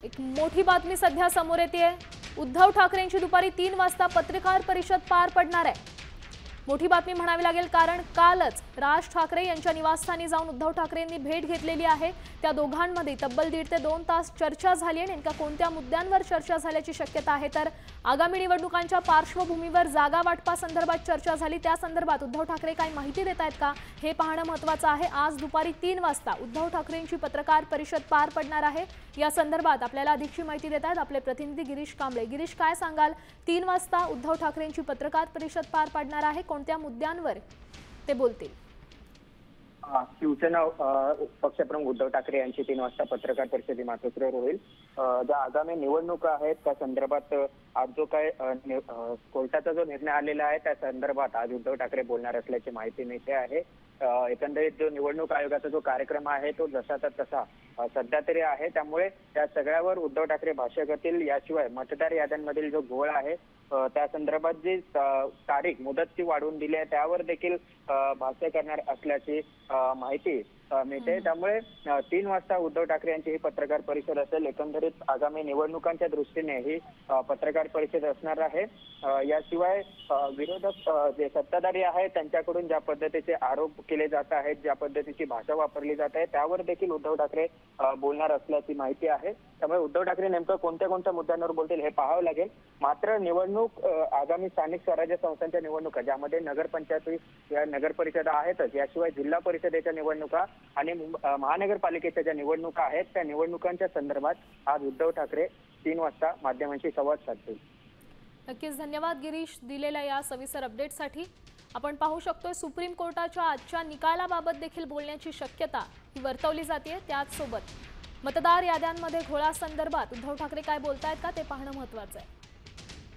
एक मोठी बातमी सध्या समोर येते। उद्धव ठाकरेंची दुपारी 3 वाजता पत्रकार परिषद पार पडणार आहे। मोठी बातमी म्हणावी लागेल, कारण कालच राज ठाकरे यांच्या निवासस्थानी जाऊन उद्धव ठाकरेंनी भेट घेतलेली आहे। त्या दोघांमध्ये तब्बल 1.5 ते 2 तास चर्चा झाली आहे। नेमका कोणत्या मुद्द्यांवर चर्चा झाल्याची शक्यता आहे, तर आगामी निवडणुकांच्या पार्श्वभूमीवर जागा वाटपासंदर्भात चर्चा झाली। त्या संदर्भात उद्धव ठाकरे काय माहिती देत आहेत का, हे पाहणं महत्त्वाचं आहे। आज दुपारी 3 वाजता उद्धव ठाकरेंची पत्रकार परिषद पार पडणार आहे। या संदर्भात आपल्याला अधिकची माहिती देत आहेत आपले प्रतिनिधी गिरीश कांबळे। गिरीश, काय सांगाल? 3 वाजता उद्धव ठाकरेंची पत्रकार परिषद पार पडणार आहे, कोणत्या मुद्द्यांवर ते बोलतील? शिवसेना पक्षप्रमुख उद्धव ठाकरे यांची 3 वाजता पत्रकार परिषदेत मातोश्रीवर होईल। ज्या आगामी निवडणुका आहेत त्या संदर्भात आज जो काय कोर्टाचा जो निर्णय आलेला आहे त्या संदर्भात आज उद्धव ठाकरे बोलणार असल्याची माहिती मिळते आहे। एकंदरीत जो निवडणूक आयोगाचा जो कार्यक्रम आहे तो जसाचा तसा सध्या तरी आहे, त्यामुळे त्या सगळ्यावर उद्धव ठाकरे भाष्य करतील। याशिवाय मतदार याद्यांमधील जो घोळ आहे त्या संदर्भात जी तारीख मुदतची वाढवून दिली आहे त्यावर देखील भाष्य करणार असल्याची माहिती मिळते। त्यामुळे 3 वाजता उद्धव ठाकरे यांची ही पत्रकार परिषद असेल। एकंदरीत आगामी निवडणुकांच्या दृष्टीने ही पत्रकार परिषद असणार आहे। याशिवाय विरोधक जे सत्ताधारी आहेत त्यांच्याकडून ज्या पद्धतीचे आरोप केले जात आहेत, ज्या पद्धतीची भाषा वापरली जात आहे त्यावर देखील उद्धव ठाकरे बोलणार असल्याची माहिती आहे। त्यामुळे उद्धव ठाकरे नेमकं कोणत्या कोणत्या मुद्द्यांवर बोलतील हे पाहावं लागेल। मात्र निवडणूक आगामी स्थानिक स्वराज्य संस्थांच्या निवडणुका, ज्यामध्ये नगरपंचायती या नगर परिषदा आहेतच, याशिवाय जिल्हा परिषदेच्या निवडणुका आणि महानगरपालिकेच्या ज्या निवडणुका आहेत त्या निवडणुकांच्या संदर्भात आज उद्धव ठाकरे 3 वाजता माध्यमांशी संवाद साधतील। नक्कीच धन्यवाद गिरीश, दिलेल्या या सविस्तर अपडेटसाठी। आपण पाहू शकतोय सुप्रीम कोर्टाच्या आजच्या निकालाबाबत देखील बोलण्याची शक्यता ही वर्तवली जाते। त्याच सोबत मतदार याद्यांमध्ये घोळासंदर्भात उद्धव ठाकरे काय बोलतायत का ते पाहणं महत्त्वाचं आहे।